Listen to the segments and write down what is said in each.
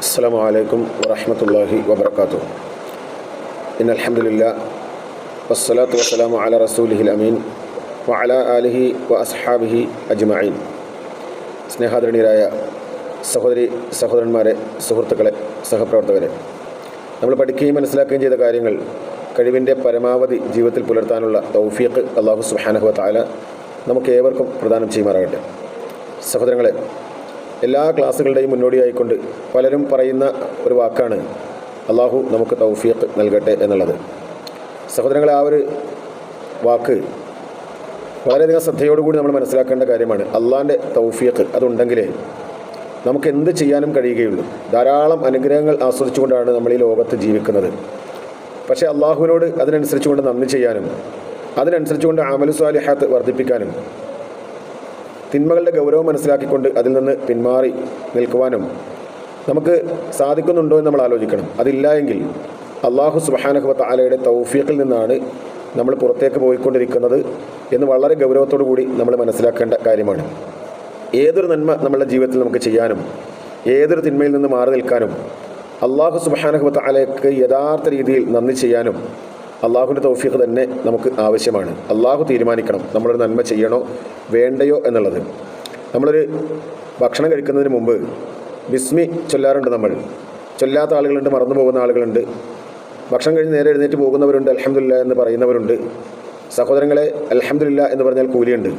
അസ്സലാമു അലൈക്കും വറഹ്മത്തുള്ളാഹി വബറകാതുഹു. ഇന്നൽ ഹംദുലില്ലാഹ് വസ്സലാത്തു വസ്സലാമു അലാ റസൂലിഹിൽ അമീൻ വഅലാ ആലിഹി വഅസ്ഹാബിഹി അജ്മഈൻ. സ്നേഹാദരണീയരായ സഹോദരന്മാരെ, സുഹൃത്തുക്കളെ, സഹപ്രവർത്തകരെ, നമ്മൾ പഠിക്കുകയും മനസ്സിലാക്കുകയും ചെയ്ത കാര്യങ്ങൾ കഴിവിൻ്റെ പരമാവധി ജീവിതത്തിൽ പുലർത്താനുള്ള തൗഫീഖ് അല്ലാഹു സുബ്ഹാനഹു വ തആല നമുക്ക് ഏവർക്കും പ്രദാനം ചെയ്യുമാറാകട്ടെ. സഹോദരങ്ങളെ, എല്ലാ ക്ലാസ്സുകളുടെയും മുന്നോടിയായിക്കൊണ്ട് പലരും പറയുന്ന ഒരു വാക്കാണ് അള്ളാഹു നമുക്ക് തൗഫീഖ് നൽകട്ടെ എന്നുള്ളത്. സഹോദരങ്ങളെ, ആ ഒരു വാക്ക് വളരെയധികം ശ്രദ്ധയോടുകൂടി നമ്മൾ മനസ്സിലാക്കേണ്ട കാര്യമാണ്. അള്ളാഹിൻ്റെ തൗഫീഖ് അതുണ്ടെങ്കിലേ നമുക്ക് എന്ത് ചെയ്യാനും കഴിയുകയുള്ളൂ. ധാരാളം അനുഗ്രഹങ്ങൾ ആസ്വദിച്ചുകൊണ്ടാണ് നമ്മൾ ഈ ലോകത്ത് ജീവിക്കുന്നത്. പക്ഷേ അള്ളാഹുവിനോട് അതിനനുസരിച്ചുകൊണ്ട് നന്ദി ചെയ്യാനും അതിനനുസരിച്ചുകൊണ്ട് അമലു സ്വാലിഹാത്ത് വർദ്ധിപ്പിക്കാനും തിന്മകളുടെ ഗൗരവം മനസ്സിലാക്കിക്കൊണ്ട് അതിൽ നിന്ന് പിന്മാറി നിൽക്കുവാനും നമുക്ക് സാധിക്കുന്നുണ്ടോ എന്ന് നമ്മൾ ആലോചിക്കണം. അതില്ല എങ്കിൽ അല്ലാഹു സുബ്ഹാനഹു വ തആലയുടെ തൗഫീഖിൽ നിന്നാണ് നമ്മൾ പുറത്തേക്ക് പോയിക്കൊണ്ടിരിക്കുന്നത് എന്ന് വളരെ ഗൗരവത്തോടു കൂടി നമ്മൾ മനസ്സിലാക്കേണ്ട കാര്യമാണ്. ഏതൊരു നന്മ നമ്മളുടെ ജീവിതത്തിൽ നമുക്ക് ചെയ്യാനും ഏതൊരു തിന്മയിൽ നിന്ന് മാറി നിൽക്കാനും അല്ലാഹു സുബ്ഹാനഹു വ തആലയ്ക്ക് യഥാർത്ഥ രീതിയിൽ നന്ദി ചെയ്യാനും അള്ളാഹുവിൻ്റെ തൗഫീഖ് തന്നെ നമുക്ക് ആവശ്യമാണ്. അള്ളാഹു തീരുമാനിക്കണം നമ്മളൊരു നന്മ ചെയ്യണോ വേണ്ടയോ എന്നുള്ളത്. നമ്മളൊരു ഭക്ഷണം കഴിക്കുന്നതിന് മുമ്പ് ബിസ്മി ചൊല്ലാറുണ്ട്. നമ്മൾ ചൊല്ലാത്ത ആളുകളുണ്ട്, മറന്നു പോകുന്ന ആളുകളുണ്ട്. ഭക്ഷണം കഴിഞ്ഞ് നേരെ എഴുന്നേറ്റ് പോകുന്നവരുണ്ട്, അൽഹംദുലില്ലാ എന്ന് പറയുന്നവരുണ്ട്. സഹോദരങ്ങളെ, അൽഹംദുലില്ലാ എന്ന് പറഞ്ഞാൽ കൂലിയുണ്ട്,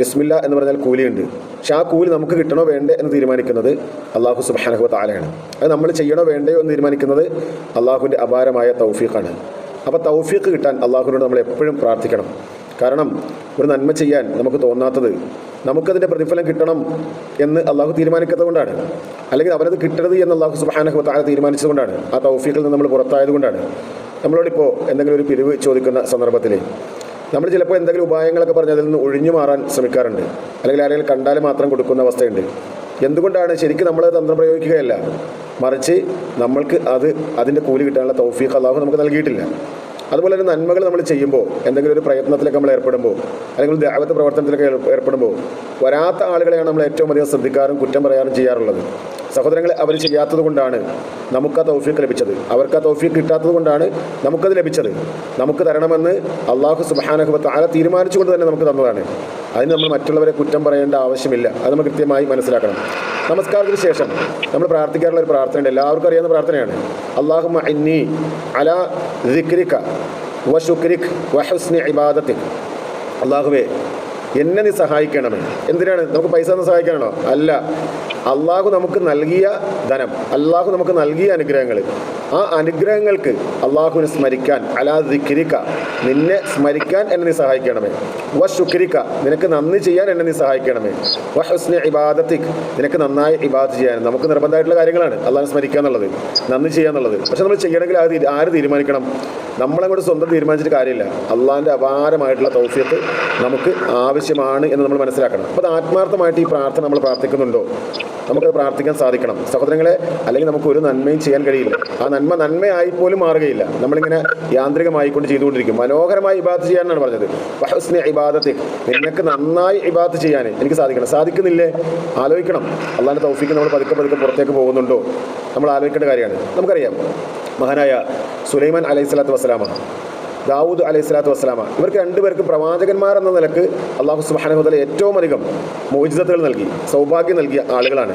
ബിസ്മില്ല എന്ന് പറഞ്ഞാൽ കൂലിയുണ്ട്. പക്ഷെ ആ കൂലി നമുക്ക് കിട്ടണോ വേണ്ടേ എന്ന് തീരുമാനിക്കുന്നത് അല്ലാഹു സുബ്ഹാനഹു വ തആലയാണ്. അത് നമ്മൾ ചെയ്യണോ വേണ്ടയോ എന്ന് തീരുമാനിക്കുന്നത് അള്ളാഹുവിൻ്റെ അപാരമായ തൗഫീഖാണ്. അപ്പോൾ തൗഫീഖ് കിട്ടാൻ അള്ളാഹുവിനോട് നമ്മൾ എപ്പോഴും പ്രാർത്ഥിക്കണം. കാരണം ഒരു നന്മ ചെയ്യാൻ നമുക്ക് തോന്നാത്തത് നമുക്കതിൻ്റെ പ്രതിഫലം കിട്ടണം എന്ന് അള്ളാഹു തീരുമാനിക്കുന്നത് കൊണ്ടാണ്, അല്ലെങ്കിൽ അവനത് കിട്ടരുത് എന്ന് അള്ളാഹു സുബ്ഹാനഹു വ തആല തീരുമാനിച്ചത് കൊണ്ടാണ്. ആ തൗഫീഖിൽ നിന്ന് നമ്മൾ പുറത്തായത് കൊണ്ടാണ്. നമ്മളോടിപ്പോൾ എന്തെങ്കിലും ഒരു പിരിവ് ചോദിക്കുന്ന സന്ദർഭത്തിൽ നമ്മൾ ചിലപ്പോൾ എന്തെങ്കിലും ഉപായങ്ങളൊക്കെ പറഞ്ഞ് അതിൽ നിന്ന് ഒഴിഞ്ഞു മാറാൻ ശ്രമിക്കാറുണ്ട്, അല്ലെങ്കിൽ ആരെങ്കിലും കണ്ടാൽ മാത്രം കൊടുക്കുന്ന അവസ്ഥയുണ്ട്. എന്തുകൊണ്ടാണ്? ശരിക്കും നമ്മൾ തന്ത്രം പ്രയോഗിക്കുകയല്ല, മറിച്ച് നമ്മൾക്ക് അതിൻ്റെ കൂലി കിട്ടാനുള്ള തൗഫീഖ് അല്ലാഹു നമുക്ക് നൽകിയിട്ടില്ല. അതുപോലെ തന്നെ നന്മകൾ നമ്മൾ ചെയ്യുമ്പോൾ, എന്തെങ്കിലും ഒരു പ്രയത്നത്തിലൊക്കെ നമ്മൾ ഏർപ്പെടുമ്പോൾ, അല്ലെങ്കിൽ ദഅവത്ത് പ്രവർത്തനത്തിലൊക്കെ ഏർപ്പെടുമ്പോൾ വരാത്ത ആളുകളെയാണ് നമ്മൾ ഏറ്റവും അധികം ശ്രദ്ധിക്കാറും കുറ്റം പറയാറും ചെയ്യാറുള്ളത്. സഹോദരങ്ങളെ, അവർ ചെയ്യാത്തത് കൊണ്ടാണ് നമുക്ക് ആ തൗഫീഖ് ലഭിച്ചത്. അവർക്ക് ആ തൗഫീഖ് കിട്ടാത്തത് കൊണ്ടാണ് നമുക്കത് ലഭിച്ചത്. നമുക്ക് തരണമെന്ന് അല്ലാഹു സുബ്ഹാനഹു വ തആല തീരുമാനിച്ചുകൊണ്ട് തന്നെ നമുക്ക് തന്നതാണ്. അതിന് നമ്മൾ മറ്റുള്ളവരെ കുറ്റം പറയേണ്ട ആവശ്യമില്ല. അത് നമ്മൾ കൃത്യമായി മനസ്സിലാക്കണം. നമസ്കാരത്തിന് ശേഷം നമ്മൾ പ്രാർത്ഥിക്കാറുള്ള ഒരു പ്രാർത്ഥനയുണ്ട്, എല്ലാവർക്കും അറിയാവുന്ന പ്രാർത്ഥനയാണ്. അല്ലാഹുമ്മ ഇന്നി അലാ ദിക്രിക വ ശുക്രിക വ ഹുസ്നി ഇബാദതിക. അല്ലാഹുവേ, എന്നെ നീ സഹായിക്കണമേ. എന്തിനാണ്? നമുക്ക് പൈസ ഒന്ന് സഹായിക്കാനാണോ? അല്ല. അള്ളാഹു നമുക്ക് നൽകിയ ധനം, അള്ളാഹു നമുക്ക് നൽകിയ അനുഗ്രഹങ്ങൾ, ആ അനുഗ്രഹങ്ങൾക്ക് അള്ളാഹുവിനെ സ്മരിക്കാൻ, അലാ ദിക്രിക, നിന്നെ സ്മരിക്കാൻ എന്നെ നീ സഹായിക്കണമേ. വ ശുക്രിക, നിനക്ക് നന്ദി ചെയ്യാൻ എന്നെ നീ സഹായിക്കണമേ. വ ഹുസ്നി ഇബാദതിക്, നിനക്ക് നന്നായി ഇബാദത്ത് ചെയ്യാൻ. നമുക്ക് നിർബന്ധമായിട്ടുള്ള കാര്യങ്ങളാണ് അള്ളാഹിനെ സ്മരിക്കുക എന്നുള്ളത്, നന്ദി ചെയ്യുക എന്നുള്ളത്. പക്ഷെ നമ്മൾ ചെയ്യണമെങ്കിൽ അത് ആര് തീരുമാനിക്കണം? നമ്മളങ്ങോട്ട് സ്വന്തം തീരുമാനിച്ചിട്ട് കാര്യമില്ല. അള്ളാഹിൻ്റെ അപാരമായിട്ടുള്ള തൗഫീഖ് നമുക്ക് ആവശ്യമാണ് എന്ന് നമ്മൾ മനസ്സിലാക്കണം. അപ്പോൾ അത് ആത്മാർത്ഥമായിട്ട് ഈ പ്രാർത്ഥന നമ്മൾ പ്രാർത്ഥിക്കുന്നുണ്ടോ? നമുക്കത് പ്രാർത്ഥിക്കാൻ സാധിക്കണം സഹോദരങ്ങളെ. അല്ലെങ്കിൽ നമുക്ക് ഒരു നന്മയും ചെയ്യാൻ കഴിയില്ല. ആ നന്മ നന്മയായി പോലും മാറുകയില്ല. നമ്മളിങ്ങനെ യാന്ത്രികമായിക്കൊണ്ട് ചെയ്തുകൊണ്ടിരിക്കും. മനോഹരമായി ഇബാദത്ത് ചെയ്യാനാണ് പറഞ്ഞത്. വഹുസ്നി ഇബാദത്തിക്, നിനക്ക് നന്നായി ഇബാദത്ത് ചെയ്യാൻ എനിക്ക് സാധിക്കണം. സാധിക്കുന്നില്ലേ? ആലോചിക്കണം. അള്ളാഹിൻ്റെ തൗഫീഖ് നമ്മൾ പതുക്കെ പുറത്തേക്ക് പോകുന്നുണ്ടോ നമ്മൾ ആലോചിക്കേണ്ട കാര്യമാണ്. നമുക്കറിയാം, മഹാനായ സുലൈമാൻ അലൈഹിസ്സലാത്തു വസ്സലാമ, ദാവൂദ് അലൈഹിസ്സലാത്തു വസ്സലാമ, ഇവർക്ക് രണ്ടുപേർക്ക് പ്രവാചകന്മാർ എന്ന നിലക്ക് അല്ലാഹു സുബ്ഹാനഹു വ തആല ഏറ്റവും അധികം മുഅ്ജിസത്തുകൾ നൽകി, സൗഭാഗ്യം നൽകിയ ആളുകളാണ്.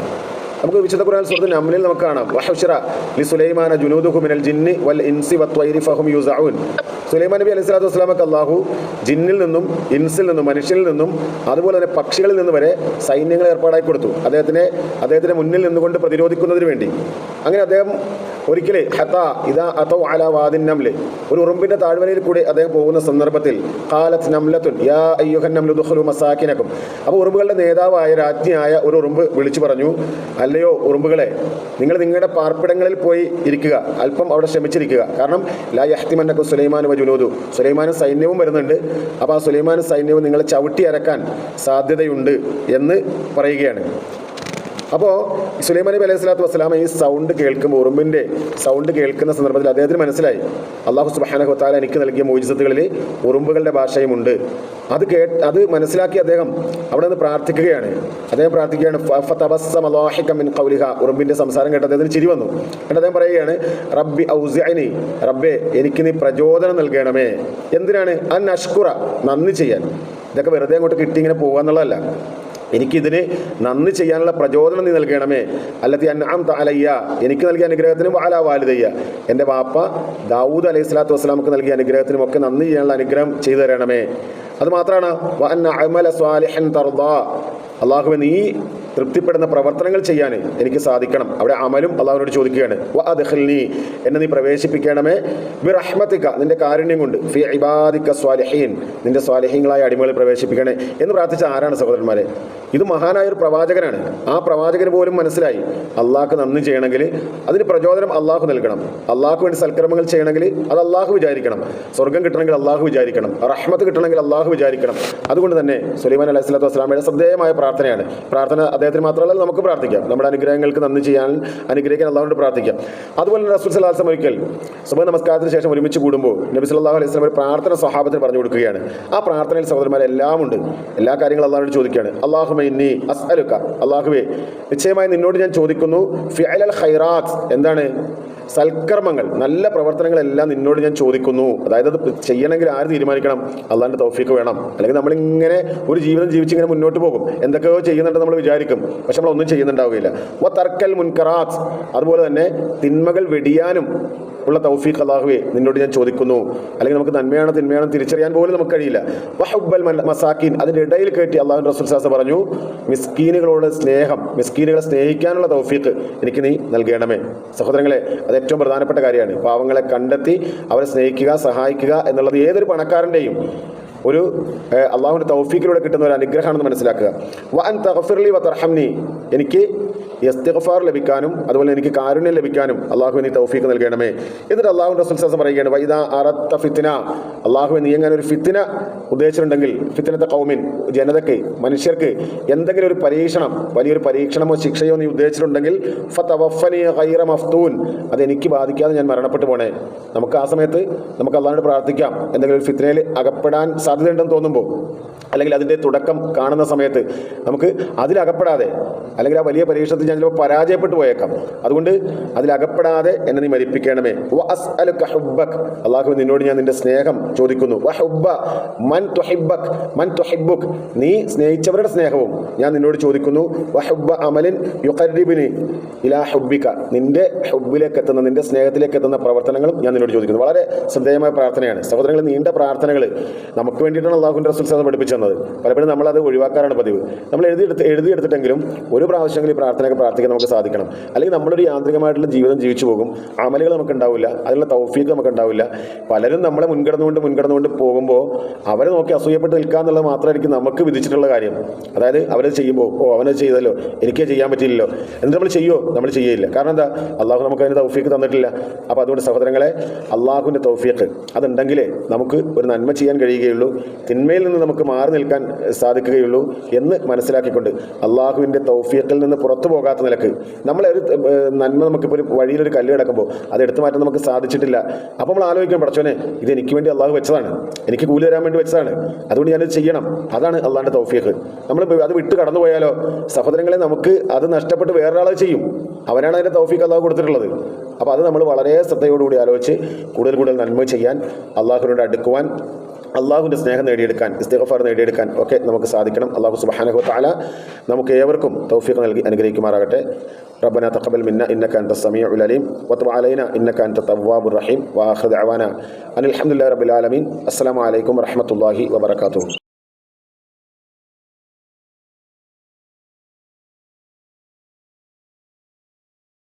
നമുക്ക് വിശുദ്ധ ഖുർആൻ സൂറത്തുൽ നംലിൽ നമുക്ക് കാണാം, വഹുശറ ലി സുലൈമാന ജുനൂദുഹു മിനൽ ജിന്നി വൽ ഇൻസി വത്വൈരി ഫഹും യൂസഊൻ. സുലൈമാൻ നബി അലൈഹിസ്സലാത്തു വസ്സലാമക്ക് അല്ലാഹു ജിന്നിൽ നിന്നും ഇൻസിൽ നിന്നും മനുഷ്യനിൽ നിന്നും അതുപോലെ തന്നെ പക്ഷികളിൽ നിന്ന് വരെ സൈന്യങ്ങൾ ഏർപ്പാടാക്കി കൊടുത്തു, അദ്ദേഹത്തിന് മുന്നിൽ നിന്നുകൊണ്ട് പ്രതിരോധിക്കുന്നതിന് വേണ്ടി. അങ്ങനെ അദ്ദേഹം ഒരിക്കലേ ഹത്താ ഇദാ അതൗ അലാ വാദിൻ നംല്, ഒരു ഉറുമ്പിന്റെ താഴ്വരയിൽ കൂടി അദ്ദേഹം പോകുന്ന സന്ദർഭത്തിൽ ഖാലത് നംലത്തുൻ യാ അയ്യുഹൻ നംലു ദുഖുലു മസാകിനകും. അപ്പോൾ ഉറുമ്പുകളുടെ നേതാവായ രാജ്ഞിയായ ഒരു ഉറുമ്പ് വിളിച്ചു പറഞ്ഞു, അല്ലയോ ഉറുമ്പുകളെ, നിങ്ങൾ നിങ്ങളുടെ പാർപ്പിടങ്ങളിൽ പോയി ഇരിക്കുക, അല്പം അവിടെ ശ്രമിച്ചിരിക്കുക. കാരണം ലാ യഹ്തിമന്നകും സുലൈമാൻ വ ജുനൂദു, സുലൈമാനും സൈന്യവും വരുന്നുണ്ട്. അപ്പോൾ ആ സുലൈമാനും സൈന്യവും നിങ്ങളെ ചവിട്ടി അരക്കാൻ സാധ്യതയുണ്ട് എന്ന് പറയുകയാണ്. അപ്പോൾ സുലൈമാൻ നബി അലൈഹി സ്വലാത്തു വസ്സലാം ഈ സൗണ്ട് കേൾക്കുമ്പോൾ, ഉറുമ്പിൻ്റെ സൗണ്ട് കേൾക്കുന്ന സന്ദർഭത്തിൽ അദ്ദേഹത്തിന് മനസ്സിലായി അല്ലാഹു സുബ്ഹാനഹു വ തആല എനിക്ക് നൽകിയ മുഅ്ജിസത്തുകളിൽ ഉറുമ്പുകളുടെ ഭാഷയുമുണ്ട്. അത് മനസ്സിലാക്കി അദ്ദേഹം അവിടെ നിന്ന് പ്രാർത്ഥിക്കുകയാണ്. അദ്ദേഹം പ്രാർത്ഥിക്കുകയാണ്, ഫതബസ്സമ ളാഹികൻ മിൻ ഖൗലിഹാ. ഉറുമ്പിൻ്റെ സംസാരം കേട്ട് അദ്ദേഹത്തിന് ചിരി വന്നു. എന്നിട്ട് അദ്ദേഹം പറയുകയാണ്, റബ്ബി ഔസിഅനി, റബ്ബേ എനിക്ക് നീ പ്രചോദനം നൽകണമേ. എന്തിനാണ്? അൻ അഷ്കുറ, നന്ദി ചെയ്യാൻ. ഇതൊക്കെ വെറുതെ അങ്ങോട്ട് കിട്ടി ഇങ്ങനെ പോകുക എന്നുള്ളതല്ല. എനിക്കിതിന് നന്ദി ചെയ്യാനുള്ള പ്രചോദനം നീ നൽകണമേ. അല്ലത്തി അൻഅംത അലയ്യ, എനിക്ക് നൽകിയ അനുഗ്രഹത്തിനും വഅലാ വാലിദയ്യ, എൻ്റെ വാപ്പ ദാവൂദ് അലൈഹി സ്വലാത്തു വസ്സലാമക്ക് നൽകിയ അനുഗ്രഹത്തിനും ഒക്കെ നന്ദി ചെയ്യാനുള്ള അനുഗ്രഹം ചെയ്തു തരണമേ. അത് മാത്രമാണ് വഅൻ അഅമല സ്വാലിഹൻ തർദാ, അള്ളാഹുവെ നീ തൃപ്തിപ്പെടുന്ന പ്രവർത്തനങ്ങൾ ചെയ്യാൻ എനിക്ക് സാധിക്കണം. അവിടെ അമലും അള്ളാഹുവിനോട് ചോദിക്കുകയാണ്. വഅദ്ഖിൽനി, എന്നെ നീ പ്രവേശിപ്പിക്കണമേ, ബിറഹ്മതിക, നിന്റെ കാരുണ്യം കൊണ്ട്, ഫി ഇബാദിക സ്വാലിഹീൻ, നിന്റെ സ്വാലിഹീങ്ങളായ അടിമകളിൽ പ്രവേശിപ്പിക്കണേ എന്ന് പ്രാർത്ഥിച്ച ആരാണ് സഹോദരന്മാരെ? ഇത് മഹാനായൊരു പ്രവാചകനാണ്. ആ പ്രവാചകന് പോലും മനസ്സിലായി അള്ളാഹ്ക്ക് നന്ദി ചെയ്യണമെങ്കിൽ അതിന് പ്രചോദനം അള്ളാഹു നൽകണം. അള്ളാഹ്ക്ക് വേണ്ടി സൽക്കർമ്മങ്ങൾ ചെയ്യണമെങ്കിൽ അത് അള്ളാഹു വിചാരിക്കണം. സ്വർഗം കിട്ടണമെങ്കിൽ അള്ളാഹു വിചാരിക്കണം. റഹ്മത്ത് കിട്ടണമെങ്കിൽ അള്ളാഹു വിചാരിക്കണം. അതുകൊണ്ട് തന്നെ സുലൈമാൻ അലൈഹി സ്വലാത്തു വസ്സലാമയുടെ ശ്രദ്ധേയമായ പ്രാർത്ഥനയാണ്. പ്രാർത്ഥന അദ്ദേഹത്തിന് മാത്രമല്ല, നമുക്ക് പ്രാർത്ഥിക്കാം. നമ്മുടെ അനുഗ്രഹങ്ങൾക്ക് നന്ദി ചെയ്യാൻ, അനുഗ്രഹിക്കാൻ അള്ളാഹുവിനോട് പ്രാർത്ഥിക്കാം. അതുപോലെ തന്നെ റസൂൽ സല്ലല്ലാഹു അലൈഹി വസല്ലം ഒരിക്കൽ സുബഹ് നമസ്കാരത്തിന് ശേഷം ഒരുമിച്ച് കൂടുമ്പോൾ നബി സല്ലല്ലാഹു അലൈഹി വസല്ലം ഒരു പ്രാർത്ഥന സ്വഹാബത്തിന് പറഞ്ഞു കൊടുക്കുകയാണ്. ആ പ്രാർത്ഥനയിൽ സഹോദരന്മാരെല്ലാം ഉണ്ട്. എല്ലാ കാര്യങ്ങളും അള്ളാഹുവിനോട് ചോദിക്കുകയാണ്. അല്ലാഹുമ്മ ഇന്നി അസ്അലുക, അള്ളാഹുവേ നിശ്ചയമായി നിന്നോട് ഞാൻ ചോദിക്കുന്നു, ഫിഅലൽ ഖൈറാത്ത്, എന്താണ്? സൽക്കർമ്മങ്ങൾ, നല്ല പ്രവർത്തനങ്ങളെല്ലാം നിന്നോട് ഞാൻ ചോദിക്കുന്നു. അതായത് അത് ചെയ്യണമെങ്കിൽ ആര് തീരുമാനിക്കണം? അള്ളാഹിൻ്റെ തൗഫീഖ് വേണം. അല്ലെങ്കിൽ നമ്മളിങ്ങനെ ഒരു ജീവിതം ജീവിച്ചിങ്ങനെ മുന്നോട്ട് പോകും. എന്തൊക്കെയോ ചെയ്യുന്നുണ്ട് നമ്മൾ വിചാരിക്കും, പക്ഷെ നമ്മളൊന്നും ചെയ്യുന്നുണ്ടാവുകയില്ല. വ തർക്കൽ മുൻകറാത്ത്, അതുപോലെ തന്നെ തിന്മകൾ വെടിയാനും ഉള്ള തൗഫീഖ് അല്ലാഹുവേ നിന്നോട് ഞാൻ ചോദിക്കുന്നു. അല്ലെങ്കിൽ നമുക്ക് നന്മയാണ് തിന്മയാണ് തിരിച്ചറിയാൻ പോലും നമുക്ക് കഴിയില്ല. വഹുബ്ബൽ മസാക്കീൻ, അതിൻ്റെ ഇടയിൽ കയറ്റി അള്ളാഹുവിൻ്റെ റസൂൽ സല്ലല്ലാഹു അലൈഹി വസല്ലം പറഞ്ഞു, മിസ്കീനുകളോട് സ്നേഹം, മിസ്കീനുകളെ സ്നേഹിക്കാനുള്ള തൗഫീഖ് എനിക്ക് നീ നൽകണമേ. സഹോദരങ്ങളെ, അത് ഏറ്റവും പ്രധാനപ്പെട്ട കാര്യമാണ്. പാവങ്ങളെ കണ്ടെത്തി അവരെ സ്നേഹിക്കുക, സഹായിക്കുക എന്നുള്ളത് ഏതൊരു പണക്കാരൻ്റെയും ഒരു അള്ളാഹുവിൻ്റെ തൗഫീഖിലൂടെ കിട്ടുന്ന ഒരു അനുഗ്രഹമാണെന്ന് മനസ്സിലാക്കുക. വഅൻ തഗ്ഫിർലി വതർഹംനി, എനിക്ക് ഇസ്തിഗ്ഫാർ ലഭിക്കാനും അതുപോലെ എനിക്ക് കാരുണ്യം ലഭിക്കാനും അള്ളാഹു നീ തൗഫീഖ് നൽകണമേ. എന്നിട്ട് അള്ളാഹു റസൂൽ സല്ലല്ലാഹു പറയുകയാണ്, വൈദാ അറത്ത ഫിത്ന, അള്ളാഹു നീ എങ്ങനെ ഒരു ഫിത്ന ഉദ്ദേശിച്ചിട്ടുണ്ടെങ്കിൽ, ഫിത്നത്തെ ഖൗമിൻ, ജനതയ്ക്ക്, മനുഷ്യർക്ക് എന്തെങ്കിലും ഒരു പരീക്ഷണം, വലിയൊരു പരീക്ഷണമോ ശിക്ഷയോ നീ ഉദ്ദേശിച്ചിട്ടുണ്ടെങ്കിൽ, ഫതവഫനി ഗൈറ മഫ്തൂൻ, അതെനിക്ക് ബാധിക്കാതെ ഞാൻ മരണപ്പെട്ടു പോണേ. നമുക്ക് ആ സമയത്ത് നമുക്ക് അള്ളാഹുവിനോട് പ്രാർത്ഥിക്കാം. എന്തെങ്കിലും ഒരു ഫിത്നയിൽ അകപ്പെടാൻ സാധ്യതയുണ്ടെന്ന് തോന്നുമ്പോൾ, അല്ലെങ്കിൽ അതിൻ്റെ തുടക്കം കാണുന്ന സമയത്ത് നമുക്ക് അതിലകപ്പെടാതെ, അല്ലെങ്കിൽ ആ വലിയ പരീക്ഷണത്തിൽ ഞാൻ ചിലപ്പോൾ പരാജയപ്പെട്ടു പോയേക്കാം. അതുകൊണ്ട് അതിലകപ്പെടാതെ എന്നെ നീ മരിപ്പിക്കണമേ. വ അസ്അലുക ഹുബ്ബക്, അല്ലാഹു നിന്നോട് ഞാൻ നിന്റെ സ്നേഹം ചോദിക്കുന്നു. വ ഹുബ്ബ മൻ തുഹിബ്ബക് മൻ തുഹിബ്ബുക്, നീ സ്നേഹിച്ചവരുടെ സ്നേഹവും ഞാൻ നിന്നോട് ചോദിക്കുന്നു. വ ഹുബ്ബ അമലിൻ യുഖർരിബുനി ഇലാ ഹുബ്ബിക, നിന്റെ ഹുബ്ബിലേക്ക് എത്തുന്ന, നിന്റെ സ്നേഹത്തിലേക്ക് എത്തുന്ന പ്രവർത്തനങ്ങളും ഞാൻ നിന്നോട് ചോദിക്കുന്നു. വളരെ ശ്രദ്ധേയമായ പ്രാർത്ഥനയാണ് സഹോദരങ്ങൾ. നീണ്ട പ്രാർത്ഥനകൾ നമുക്ക് വേണ്ടിയിട്ടാണ് അല്ലാഹുവിൻ്റെ റസൂൽ സല്ലല്ലാഹു അലൈഹി വസല്ലം പഠിപ്പിച്ചു തന്നത്. പലപ്പോഴും നമ്മളത് ഒഴിവാക്കാറാണ് പതിവ്. നമ്മൾ എഴുതിയെടുത്തിട്ടെങ്കിലും ഒരു പ്രാവശ്യമെങ്കിലും ഈ പ്രാർത്ഥനയൊക്കെ പ്രാർത്ഥിക്കാൻ നമുക്ക് സാധിക്കണം. അല്ലെങ്കിൽ നമ്മളൊരു യാന്ത്രികമായിട്ടുള്ള ജീവിതം ജീവിച്ചു പോകും. അമലുകൾ നമുക്ക് ഉണ്ടാവില്ല, അതിനുള്ള തൗഫീഖ് നമുക്ക് ഉണ്ടാവില്ല. പലരും നമ്മളെ മുൻകടന്നുകൊണ്ട് പോകുമ്പോൾ അവരെ നോക്കി അസൂയപ്പെട്ട് നിൽക്കുക എന്നുള്ളത് മാത്രമായിരിക്കും നമുക്ക് വിധിച്ചിട്ടുള്ള കാര്യം. അതായത് അവരത് ചെയ്യുമ്പോൾ, അവനത് ചെയ്തല്ലോ, എനിക്കേ ചെയ്യാൻ പറ്റില്ലല്ലോ, എന്നിട്ട് നമ്മൾ ചെയ്യുമോ? നമ്മൾ ചെയ്യില്ല. കാരണം എന്താ? അള്ളാഹു നമുക്ക് അതിന് തൗഫീഖ് തന്നിട്ടില്ല. അപ്പോൾ അതുകൊണ്ട് സഹോദരങ്ങളെ, അള്ളാഹുവിൻ്റെ തൗഫീഖ് അതുണ്ടെങ്കിലേ നമുക്ക് ഒരു നന്മ ചെയ്യാൻ കഴിയുകയുള്ളൂ, തിന്മയിൽ നിന്ന് നമുക്ക് മാറി നിൽക്കാൻ സാധിക്കുകയുള്ളൂ എന്ന് മനസ്സിലാക്കിക്കൊണ്ട് അള്ളാഹുവിൻ്റെ തൗഫീഖിൽ നിന്ന് പുറത്തു പോകാത്ത നിലക്ക് നമ്മളെ ഒരു നന്മ, നമുക്കിപ്പോൾ ഒരു വഴിയിലൊരു കല്ല് കിടക്കുമ്പോൾ അത് എടുത്തു മാറ്റാൻ നമുക്ക് സാധിച്ചിട്ടില്ല. അപ്പോൾ നമ്മൾ ആലോചിക്കണം, പടച്ചോനെ ഇത് എനിക്ക് വേണ്ടി അള്ളാഹു വെച്ചതാണ്, എനിക്ക് കൂലി തരാൻ വേണ്ടി വെച്ചതാണ്, അതുകൊണ്ട് ഞാനത് ചെയ്യണം. അതാണ് അള്ളാഹിൻ്റെ തൗഫീഖ്. നമ്മൾ അത് വിട്ട് കടന്നു പോയാലോ സഹോദരങ്ങളെ, നമുക്ക് അത് നഷ്ടപ്പെട്ട് വേറൊരാളത് ചെയ്യും. അവനാണ് അതിൻ്റെ തൗഫീഖ് അള്ളാഹു കൊടുത്തിട്ടുള്ളത്. അപ്പോൾ അത് നമ്മൾ വളരെ ശ്രദ്ധയോടുകൂടി ആലോചിച്ച് കൂടുതൽ നന്മ ചെയ്യാൻ, അള്ളാഹുവിനോട് അടുക്കുവാൻ, അള്ളാഹുവിൻ്റെ സ്നേഹം നേടിയെടുക്കാൻ, ഇസ്തിഗ്ഫാർ നേടിയെടുക്കാൻ ഒക്കെ നമുക്ക് സാധിക്കണം. അള്ളാഹു സുബ്ഹാനഹു വ തആല നമുക്ക് ഏവർക്കും തൗഫീഖ് നൽകി അനുഗ്രഹിക്കുമാറാകട്ടെ. റബ്ബനാ തഖബ്ബൽ മിന്നാ ഇന്നക അൻതസ് സമീഉൽ അലീം വതുബ് അലൈനാ ഇന്നക അൻതത് തവ്വാബുർ റഹീം വആഖിറു ദഅവാനാ അനിൽ ഹംദുലില്ലാഹി റബ്ബിൽ ആലമീൻ. അസ്സലാമു അലൈക്കും വറഹ്മത്തുള്ളാഹി വബറകാതുഹു.